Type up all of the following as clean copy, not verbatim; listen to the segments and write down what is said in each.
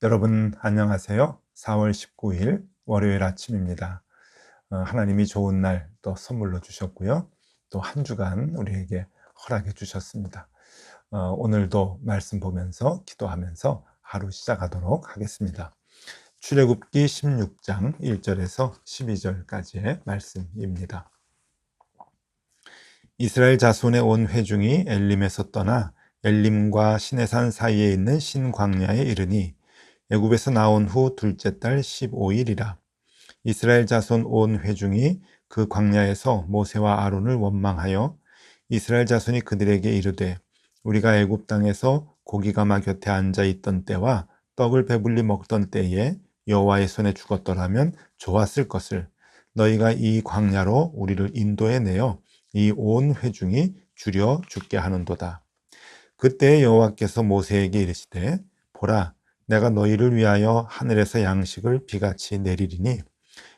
여러분 안녕하세요. 4월 19일 월요일 아침입니다. 하나님이 좋은 날 또 선물로 주셨고요. 또 한 주간 우리에게 허락해 주셨습니다. 오늘도 말씀 보면서 기도하면서 하루 시작하도록 하겠습니다. 출애굽기 16장 1절에서 12절까지의 말씀입니다. 이스라엘 자손의 온 회중이 엘림에서 떠나 엘림과 시내산 사이에 있는 신광야에 이르니 애굽에서 나온 후 둘째 달 15일이라. 이스라엘 자손 온 회중이 그 광야에서 모세와 아론을 원망하여 이스라엘 자손이 그들에게 이르되 우리가 애굽 땅에서 고기가마 곁에 앉아 있던 때와 떡을 배불리 먹던 때에 여호와의 손에 죽었더라면 좋았을 것을 너희가 이 광야로 우리를 인도해 내어 이 온 회중이 죽여 죽게 하는도다. 그때 여호와께서 모세에게 이르시되 보라 내가 너희를 위하여 하늘에서 양식을 비같이 내리리니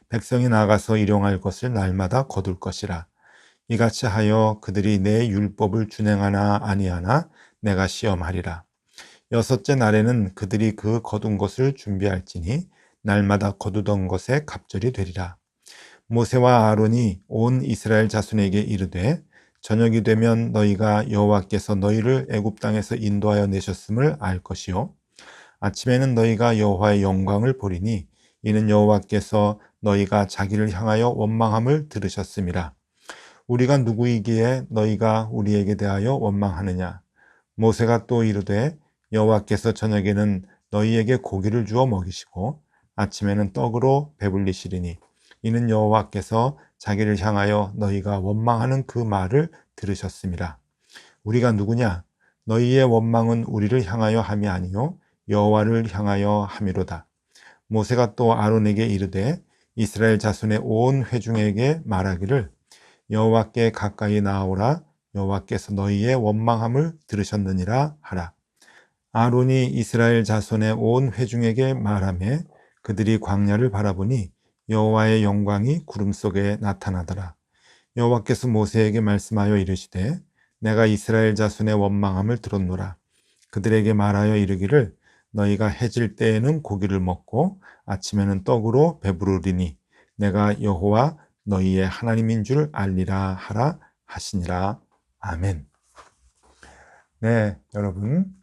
백성이 나가서 일용할 것을 날마다 거둘 것이라. 이같이 하여 그들이 내 율법을 준행하나 아니하나 내가 시험하리라. 여섯째 날에는 그들이 그 거둔 것을 준비할지니 날마다 거두던 것에 갑절이 되리라. 모세와 아론이 온 이스라엘 자손에게 이르되 저녁이 되면 너희가 여호와께서 너희를 애굽 땅에서 인도하여 내셨음을 알 것이요 아침에는 너희가 여호와의 영광을 보리니 이는 여호와께서 너희가 자기를 향하여 원망함을 들으셨음이라. 우리가 누구이기에 너희가 우리에게 대하여 원망하느냐. 모세가 또 이르되 여호와께서 저녁에는 너희에게 고기를 주어 먹이시고 아침에는 떡으로 배불리시리니 이는 여호와께서 자기를 향하여 너희가 원망하는 그 말을 들으셨음이라. 우리가 누구냐? 너희의 원망은 우리를 향하여 함이 아니요 여호와를 향하여 함이로다. 모세가 또 아론에게 이르되 이스라엘 자손의 온 회중에게 말하기를 여호와께 가까이 나아오라. 여호와께서 너희의 원망함을 들으셨느니라 하라. 아론이 이스라엘 자손의 온 회중에게 말하며 그들이 광야를 바라보니 여호와의 영광이 구름 속에 나타나더라. 여호와께서 모세에게 말씀하여 이르시되 내가 이스라엘 자손의 원망함을 들었노라. 그들에게 말하여 이르기를 너희가 해질 때에는 고기를 먹고 아침에는 떡으로 배부르리니 내가 여호와 너희의 하나님인 줄 알리라 하라 하시니라. 아멘. 네, 여러분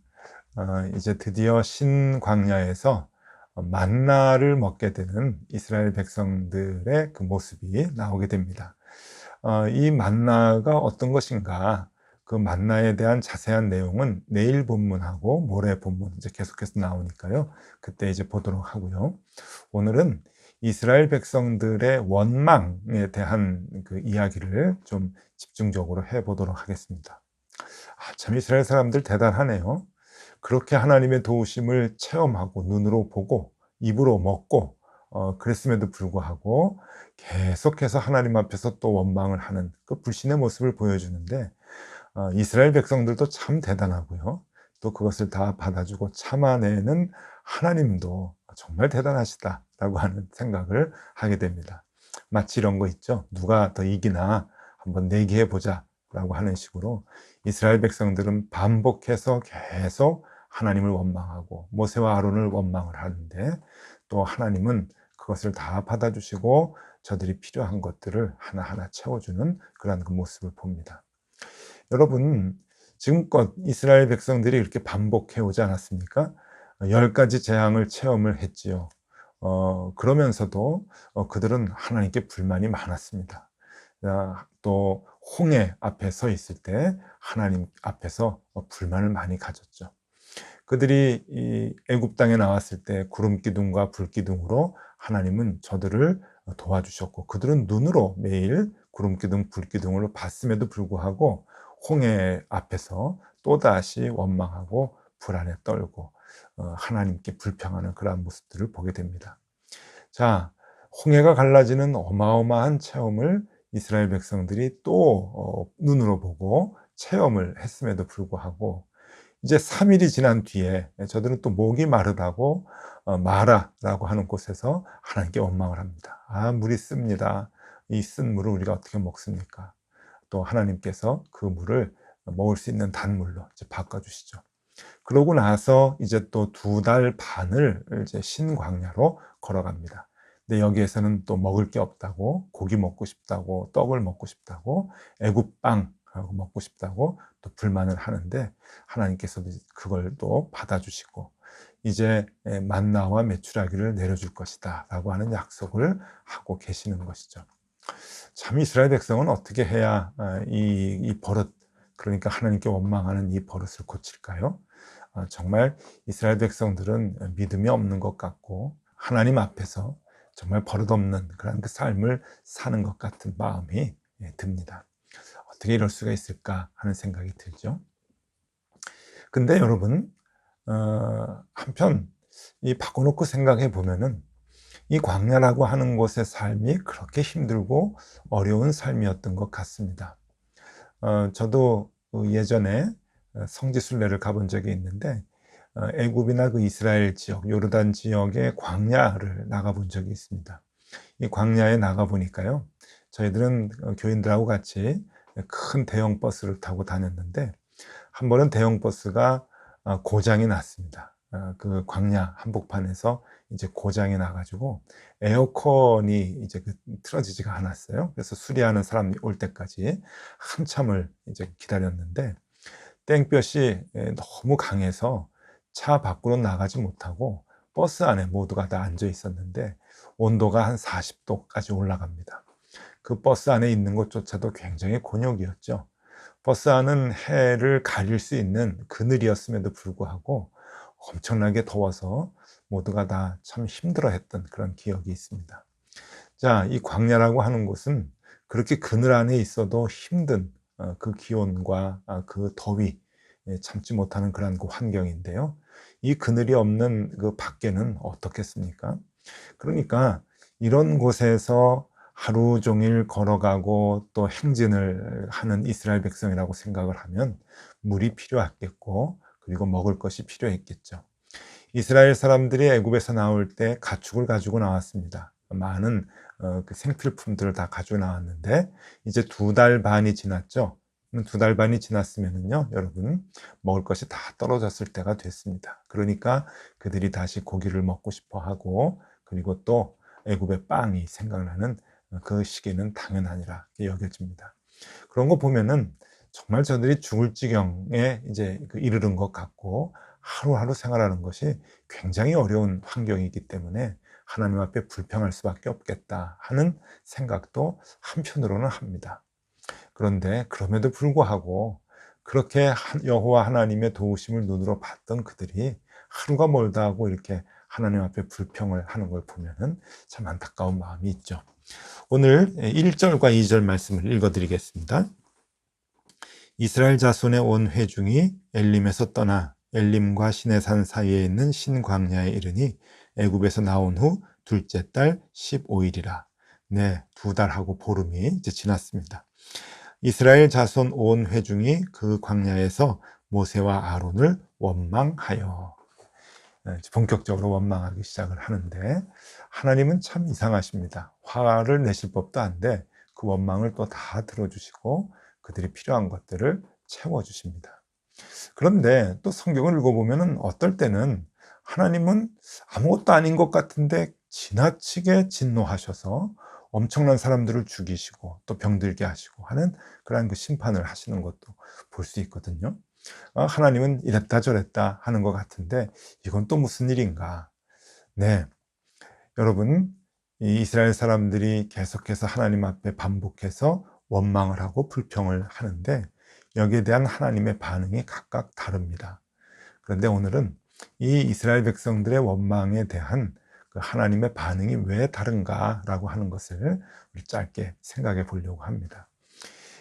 이제 드디어 신광야에서 만나를 먹게 되는 이스라엘 백성들의 그 모습이 나오게 됩니다. 이 만나가 어떤 것인가, 그 만나에 대한 자세한 내용은 내일 본문하고 모레 본문 이제 계속해서 나오니까요. 그때 이제 보도록 하고요. 오늘은 이스라엘 백성들의 원망에 대한 그 이야기를 좀 집중적으로 해보도록 하겠습니다. 참 이스라엘 사람들 대단하네요. 그렇게 하나님의 도우심을 체험하고 눈으로 보고 입으로 먹고 그랬음에도 불구하고 계속해서 하나님 앞에서 또 원망을 하는 그 불신의 모습을 보여주는데 이스라엘 백성들도 참 대단하고요. 또 그것을 다 받아주고 참아내는 하나님도 정말 대단하시다라고 하는 생각을 하게 됩니다. 마치 이런 거 있죠. 누가 더 이기나 한번 내기해 보자 라고 하는 식으로 이스라엘 백성들은 반복해서 계속 하나님을 원망하고 모세와 아론을 원망을 하는데 또 하나님은 그것을 다 받아주시고 저들이 필요한 것들을 하나하나 채워주는 그런 그 모습을 봅니다. 여러분, 지금껏 이스라엘 백성들이 이렇게 반복해 오지 않았습니까? 10가지 재앙을 체험을 했지요. 그러면서도 그들은 하나님께 불만이 많았습니다. 또 홍해 앞에 서 있을 때 하나님 앞에서 불만을 많이 가졌죠. 그들이 이 애굽 땅에 나왔을 때 구름 기둥과 불 기둥으로 하나님은 저들을 도와주셨고 그들은 눈으로 매일 구름 기둥, 불 기둥으로 봤음에도 불구하고 홍해 앞에서 또다시 원망하고 불안에 떨고 하나님께 불평하는 그러한 모습들을 보게 됩니다. 자, 홍해가 갈라지는 어마어마한 체험을 이스라엘 백성들이 또 눈으로 보고 체험을 했음에도 불구하고 이제 3일이 지난 뒤에 저들은 또 목이 마르다고 마라라고 하는 곳에서 하나님께 원망을 합니다. 물이 씁니다. 이 쓴 물을 우리가 어떻게 먹습니까? 또 하나님께서 그 물을 먹을 수 있는 단물로 이제 바꿔주시죠. 그러고 나서 이제 또 2달 반을 이제 신광야로 걸어갑니다. 근데 여기에서는 또 먹을 게 없다고, 고기 먹고 싶다고, 떡을 먹고 싶다고, 애굽 빵 먹고 싶다고 또 불만을 하는데, 하나님께서도 그걸 또 받아주시고 이제 만나와 메추라기를 내려줄 것이다 라고 하는 약속을 하고 계시는 것이죠. 참 이스라엘 백성은 어떻게 해야 이 버릇, 그러니까 하나님께 원망하는 이 버릇을 고칠까요? 정말 이스라엘 백성들은 믿음이 없는 것 같고 하나님 앞에서 정말 버릇없는 그런 그 삶을 사는 것 같은 마음이 듭니다. 어떻게 이럴 수가 있을까 하는 생각이 들죠. 근데 여러분, 한편 이 바꿔놓고 생각해 보면은 이 광야라고 하는 곳의 삶이 그렇게 힘들고 어려운 삶이었던 것 같습니다. 저도 예전에 성지순례를 가본 적이 있는데, 애굽이나 그 이스라엘 지역, 요르단 지역의 광야를 나가본 적이 있습니다. 이 광야에 나가 보니까요, 저희들은 교인들하고 같이 큰 대형 버스를 타고 다녔는데, 한 번은 대형 버스가 고장이 났습니다. 그 광야 한복판에서 이제 고장이 나가지고 에어컨이 이제 틀어지지가 않았어요. 그래서 수리하는 사람이 올 때까지 한참을 이제 기다렸는데, 땡볕이 너무 강해서 차 밖으로 나가지 못하고 버스 안에 모두가 다 앉아 있었는데 온도가 한 40도까지 올라갑니다. 그 버스 안에 있는 것조차도 굉장히 곤욕이었죠. 버스 안은 해를 가릴 수 있는 그늘이었음에도 불구하고 엄청나게 더워서 모두가 다 참 힘들어했던 그런 기억이 있습니다. 자, 이 광야라고 하는 곳은 그렇게 그늘 안에 있어도 힘든 그 기온과 그 더위, 참지 못하는 그런 그 환경인데요. 이 그늘이 없는 그 밖에는 어떻겠습니까? 그러니까 이런 곳에서 하루 종일 걸어가고 또 행진을 하는 이스라엘 백성이라고 생각을 하면 물이 필요했겠고, 그리고 먹을 것이 필요했겠죠. 이스라엘 사람들이 애굽에서 나올 때 가축을 가지고 나왔습니다. 많은 그 생필품들을 다 가지고 나왔는데 이제 2달 반이 지났죠. 2달 반이 지났으면은요, 여러분, 먹을 것이 다 떨어졌을 때가 됐습니다. 그러니까 그들이 다시 고기를 먹고 싶어 하고, 그리고 또 애굽의 빵이 생각나는 그 시기는 당연하니라 여겨집니다. 그런 거 보면은 정말 저들이 죽을 지경에 이제 이르는 것 같고, 하루하루 생활하는 것이 굉장히 어려운 환경이기 때문에 하나님 앞에 불평할 수밖에 없겠다 하는 생각도 한편으로는 합니다. 그런데 그럼에도 불구하고 그렇게 여호와 하나님의 도우심을 눈으로 봤던 그들이 하루가 멀다 하고 이렇게 하나님 앞에 불평을 하는 걸 보면은 참 안타까운 마음이 있죠. 오늘 1절과 2절 말씀을 읽어드리겠습니다. 이스라엘 자손의 온 회중이 엘림에서 떠나 엘림과 시내산 사이에 있는 신광야에 이르니 애굽에서 나온 후 둘째 달 15일이라. 네, 2달하고 보름이 이제 지났습니다. 이스라엘 자손 온 회중이 그 광야에서 모세와 아론을 원망하여. 본격적으로 원망하기 시작을 하는데, 하나님은 참 이상하십니다. 화를 내실 법도 한데 그 원망을 또 다 들어주시고 그들이 필요한 것들을 채워주십니다. 그런데 또 성경을 읽어보면 어떨 때는 하나님은 아무것도 아닌 것 같은데 지나치게 진노하셔서 엄청난 사람들을 죽이시고 또 병들게 하시고 하는 그러한 그 심판을 하시는 것도 볼 수 있거든요. 하나님은 이랬다 저랬다 하는 것 같은데 이건 또 무슨 일인가? 네, 여러분, 이 이스라엘 사람들이 계속해서 하나님 앞에 반복해서 원망을 하고 불평을 하는데 여기에 대한 하나님의 반응이 각각 다릅니다. 그런데 오늘은 이 이스라엘 백성들의 원망에 대한 그 하나님의 반응이 왜 다른가라고 하는 것을 우리 짧게 생각해 보려고 합니다.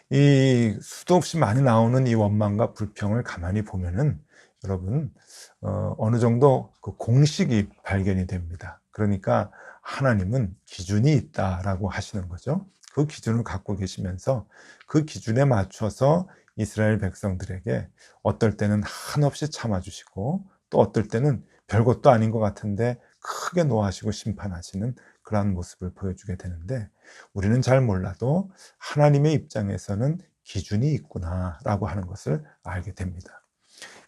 이 수도 없이 많이 나오는 이 원망과 불평을 가만히 보면은 여러분, 어느 정도 그 공식이 발견이 됩니다. 그러니까 하나님은 기준이 있다라고 하시는 거죠. 그 기준을 갖고 계시면서 그 기준에 맞춰서 이스라엘 백성들에게 어떨 때는 한없이 참아주시고 또 어떨 때는 별것도 아닌 것 같은데 크게 노하시고 심판하시는 그러한 모습을 보여주게 되는데, 우리는 잘 몰라도 하나님의 입장에서는 기준이 있구나라고 하는 것을 알게 됩니다.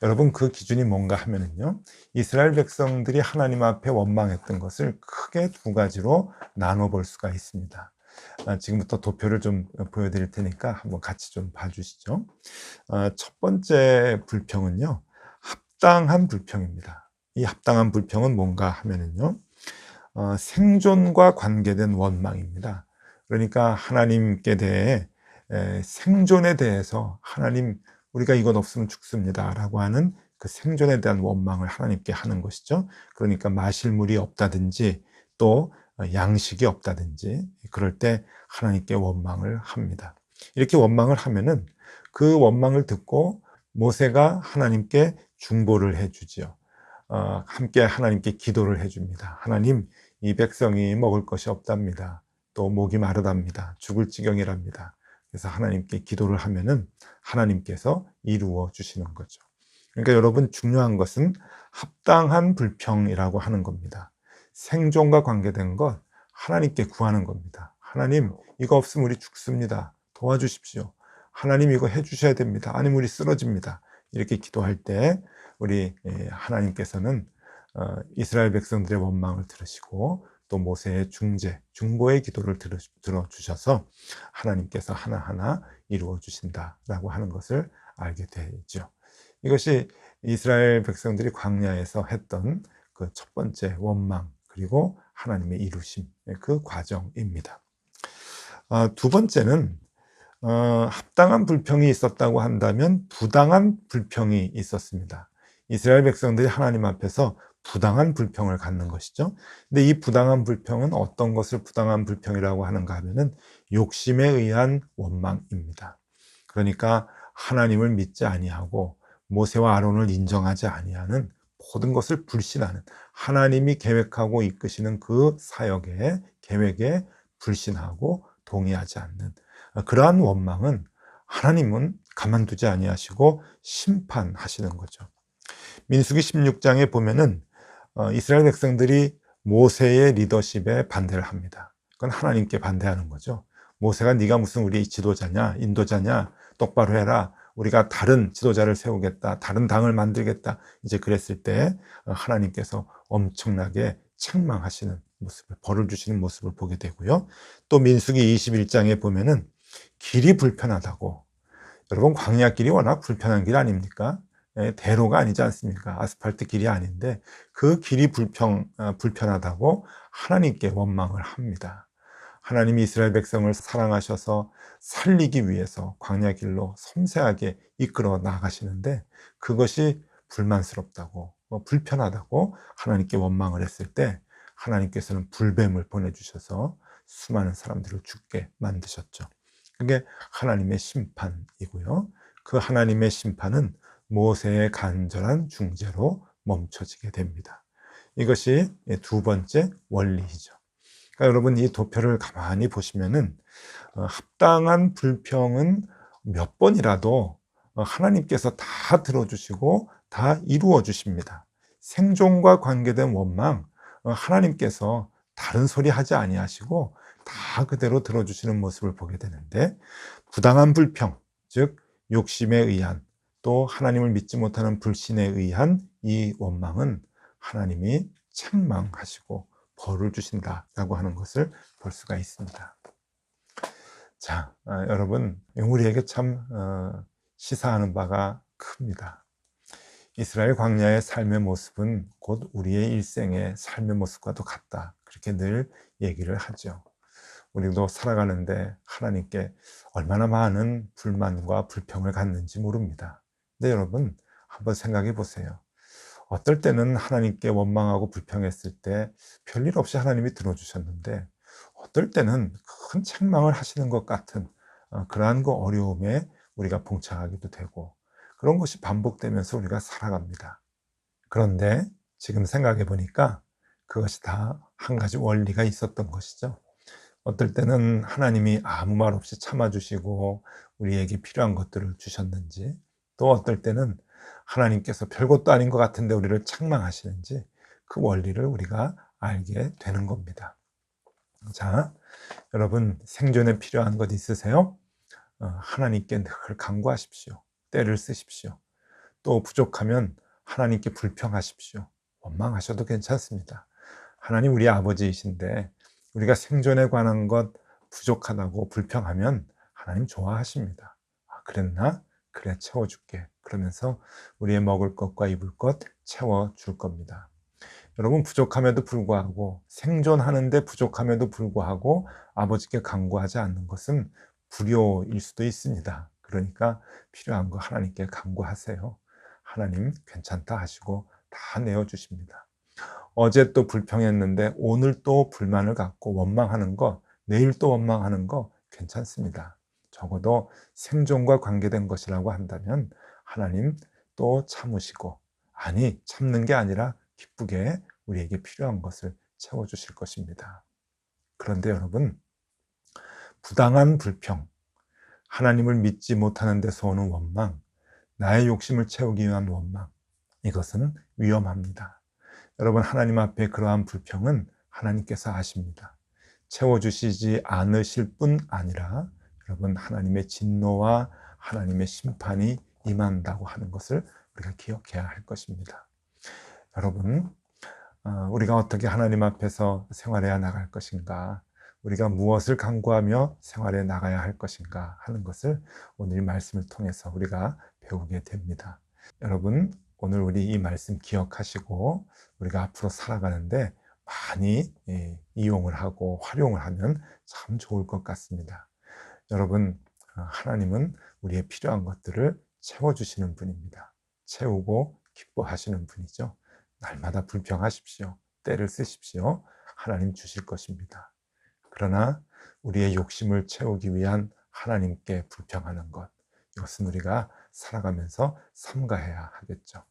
여러분, 그 기준이 뭔가 하면은요, 이스라엘 백성들이 하나님 앞에 원망했던 것을 크게 두 가지로 나눠 볼 수가 있습니다. 지금부터 도표를 좀 보여드릴 테니까 한번 같이 좀 봐주시죠. 첫 번째 불평은요, 합당한 불평입니다. 이 합당한 불평은 뭔가 하면은요, 생존과 관계된 원망입니다. 그러니까 하나님께 대해 생존에 대해서 하나님, 우리가 이것 없으면 죽습니다 라고 하는 그 생존에 대한 원망을 하나님께 하는 것이죠. 그러니까 마실 물이 없다든지 또 양식이 없다든지 그럴 때 하나님께 원망을 합니다. 이렇게 원망을 하면은 그 원망을 듣고 모세가 하나님께 중보를 해주지요. 함께 하나님께 기도를 해줍니다. 하나님, 이 백성이 먹을 것이 없답니다. 또 목이 마르답니다. 죽을 지경이랍니다. 그래서 하나님께 기도를 하면은 하나님께서 이루어 주시는 거죠. 그러니까 여러분, 중요한 것은 합당한 불평이라고 하는 겁니다. 생존과 관계된 것 하나님께 구하는 겁니다. 하나님, 이거 없으면 우리 죽습니다. 도와주십시오. 하나님, 이거 해주셔야 됩니다. 아니면 우리 쓰러집니다. 이렇게 기도할 때 우리 하나님께서는 이스라엘 백성들의 원망을 들으시고 또 모세의 중보의 기도를 들어주셔서 하나님께서 하나하나 이루어 주신다라고 하는 것을 알게 되죠. 이것이 이스라엘 백성들이 광야에서 했던 그 첫 번째 원망, 그리고 하나님의 이루심, 그 과정입니다. 두 번째는 합당한 불평이 있었다고 한다면 부당한 불평이 있었습니다. 이스라엘 백성들이 하나님 앞에서 부당한 불평을 갖는 것이죠. 근데 이 부당한 불평은 어떤 것을 부당한 불평이라고 하는가 하면은 욕심에 의한 원망입니다. 그러니까 하나님을 믿지 아니하고 모세와 아론을 인정하지 아니하는, 모든 것을 불신하는, 하나님이 계획하고 이끄시는 그 사역의 계획에 불신하고 동의하지 않는 그러한 원망은 하나님은 가만두지 아니하시고 심판하시는 거죠. 민수기 16장에 보면은 이스라엘 백성들이 모세의 리더십에 반대를 합니다. 그건 하나님께 반대하는 거죠. 모세가 네가 무슨 우리 지도자냐, 인도자냐, 똑바로 해라. 우리가 다른 지도자를 세우겠다, 다른 당을 만들겠다. 이제 그랬을 때 하나님께서 엄청나게 책망하시는 모습을, 벌을 주시는 모습을 보게 되고요. 또 민수기 21장에 보면은 길이 불편하다고, 여러분, 광야길이 워낙 불편한 길 아닙니까? 대로가 아니지 않습니까? 아스팔트 길이 아닌데 그 길이 불편하다고 하나님께 원망을 합니다. 하나님이 이스라엘 백성을 사랑하셔서 살리기 위해서 광야길로 섬세하게 이끌어 나가시는데 그것이 불만스럽다고, 불편하다고 하나님께 원망을 했을 때 하나님께서는 불뱀을 보내주셔서 수많은 사람들을 죽게 만드셨죠. 그게 하나님의 심판이고요. 그 하나님의 심판은 모세의 간절한 중재로 멈춰지게 됩니다. 이것이 두 번째 원리이죠. 그러니까 여러분, 이 도표를 가만히 보시면은 합당한 불평은 몇 번이라도 하나님께서 다 들어주시고 다 이루어 주십니다. 생존과 관계된 원망 하나님께서 다른 소리 하지 아니하시고 다 그대로 들어주시는 모습을 보게 되는데, 부당한 불평, 즉 욕심에 의한, 또 하나님을 믿지 못하는 불신에 의한 이 원망은 하나님이 책망하시고 벌을 주신다라고 하는 것을 볼 수가 있습니다. 자, 여러분, 우리에게 참 시사하는 바가 큽니다. 이스라엘 광야의 삶의 모습은 곧 우리의 일생의 삶의 모습과도 같다, 그렇게 늘 얘기를 하죠. 우리도 살아가는데 하나님께 얼마나 많은 불만과 불평을 갖는지 모릅니다. 근데 여러분, 한번 생각해 보세요. 어떨 때는 하나님께 원망하고 불평했을 때 별일 없이 하나님이 들어주셨는데, 어떨 때는 큰 책망을 하시는 것 같은 그러한 그 어려움에 우리가 봉착하기도 되고, 그런 것이 반복되면서 우리가 살아갑니다. 그런데 지금 생각해 보니까 그것이 다 한 가지 원리가 있었던 것이죠. 어떨 때는 하나님이 아무 말 없이 참아주시고 우리에게 필요한 것들을 주셨는지, 또 어떨 때는 하나님께서 별것도 아닌 것 같은데 우리를 책망하시는지, 그 원리를 우리가 알게 되는 겁니다. 자, 여러분, 생존에 필요한 것 있으세요? 하나님께 늘 간구하십시오. 때를 쓰십시오. 또 부족하면 하나님께 불평하십시오. 원망하셔도 괜찮습니다. 하나님 우리 아버지이신데 우리가 생존에 관한 것 부족하다고 불평하면 하나님 좋아하십니다. 아, 그랬나? 그래, 채워줄게. 그러면서 우리의 먹을 것과 입을 것 채워줄 겁니다. 여러분, 부족함에도 불구하고, 생존하는데 부족함에도 불구하고 아버지께 간구하지 않는 것은 불효일 수도 있습니다. 그러니까 필요한 거 하나님께 간구하세요. 하나님 괜찮다 하시고 다 내어주십니다. 어제 또 불평했는데 오늘 또 불만을 갖고 원망하는 거, 내일 또 원망하는 거 괜찮습니다. 적어도 생존과 관계된 것이라고 한다면 하나님 또 참으시고, 아니 참는 게 아니라 기쁘게 우리에게 필요한 것을 채워주실 것입니다. 그런데 여러분, 부당한 불평, 하나님을 믿지 못하는 데서 오는 원망, 나의 욕심을 채우기 위한 원망, 이것은 위험합니다. 여러분, 하나님 앞에 그러한 불평은 하나님께서 아십니다. 채워주시지 않으실 뿐 아니라 여러분, 하나님의 진노와 하나님의 심판이 임한다고 하는 것을 우리가 기억해야 할 것입니다. 여러분, 우리가 어떻게 하나님 앞에서 생활해야 나갈 것인가, 우리가 무엇을 간구하며 생활해 나가야 할 것인가 하는 것을 오늘 말씀을 통해서 우리가 배우게 됩니다. 여러분, 오늘 우리 이 말씀 기억하시고 우리가 앞으로 살아가는데 많이 이용을 하고 활용을 하면 참 좋을 것 같습니다. 여러분, 하나님은 우리의 필요한 것들을 채워주시는 분입니다. 채우고 기뻐하시는 분이죠. 날마다 불평하십시오. 때를 쓰십시오. 하나님 주실 것입니다. 그러나 우리의 욕심을 채우기 위한 하나님께 불평하는 것, 이것은 우리가 살아가면서 삼가해야 하겠죠.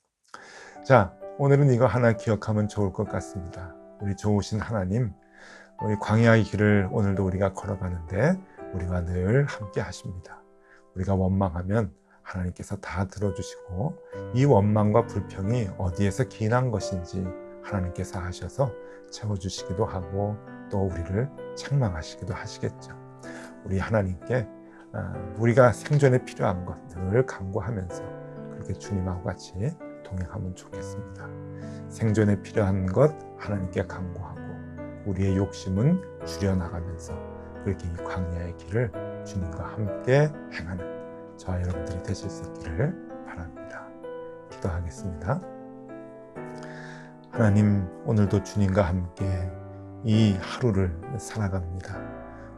자, 오늘은 이거 하나 기억하면 좋을 것 같습니다. 우리 좋으신 하나님, 우리 광야의 길을 오늘도 우리가 걸어가는데 우리와 늘 함께 하십니다. 우리가 원망하면 하나님께서 다 들어주시고, 이 원망과 불평이 어디에서 기인한 것인지 하나님께서 하셔서 채워주시기도 하고 또 우리를 책망하시기도 하시겠죠. 우리 하나님께 우리가 생존에 필요한 것들을 간구하면서 그렇게 주님하고 같이 동행하면 좋겠습니다. 생존에 필요한 것 하나님께 간구하고 우리의 욕심은 줄여나가면서 그렇게 이 광야의 길을 주님과 함께 행하는 저와 여러분들이 되실 수 있기를 바랍니다. 기도하겠습니다. 하나님, 오늘도 주님과 함께 이 하루를 살아갑니다.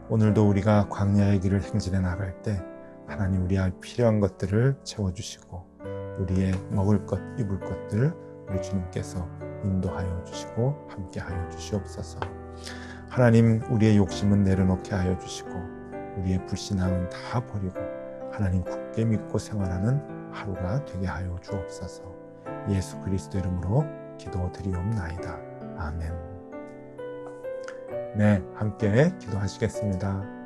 오늘도 우리가 광야의 길을 행진해 나갈 때 하나님, 우리의 필요한 것들을 채워주시고 우리의 먹을 것, 입을 것들 우리 주님께서 인도하여 주시고 함께하여 주시옵소서. 하나님, 우리의 욕심은 내려놓게 하여 주시고 우리의 불신앙은 다 버리고 하나님 굳게 믿고 생활하는 하루가 되게 하여 주옵소서. 예수 그리스도 이름으로 기도드리옵나이다. 아멘. 네, 함께 기도하시겠습니다.